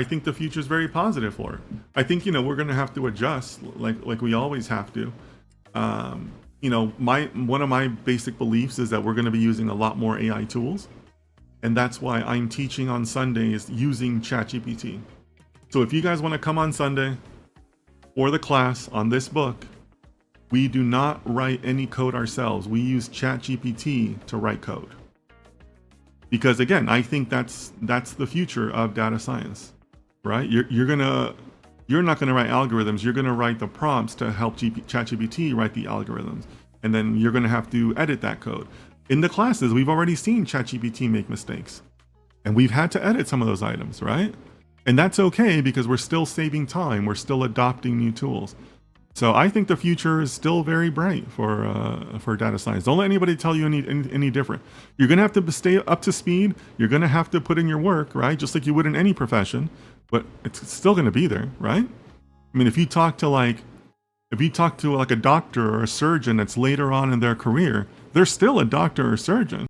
I think the future is very positive for it. I think, we're going to have to adjust like we always have to. My one of my basic beliefs is that we're going to be using a lot more AI tools, and that's why I'm teaching on Sundays using ChatGPT. So if you guys want to come on Sunday for the class on this book, we do not write any code ourselves. We use ChatGPT to write code. Because again, I think that's the future of data science, right? You're not gonna write algorithms. You're gonna write the prompts to help ChatGPT write the algorithms, and then you're gonna have to edit that code. In the classes, we've already seen ChatGPT make mistakes, and we've had to edit some of those items, right? And that's okay because we're still saving time. We're still adopting new tools. So I think the future is still very bright for data science. Don't let anybody tell you any different. You're gonna have to stay up to speed. You're gonna have to put in your work, right? Just like you would in any profession, but it's still gonna be there, right? I mean, if you talk to like a doctor or a surgeon that's later on in their career, they're still a doctor or surgeon.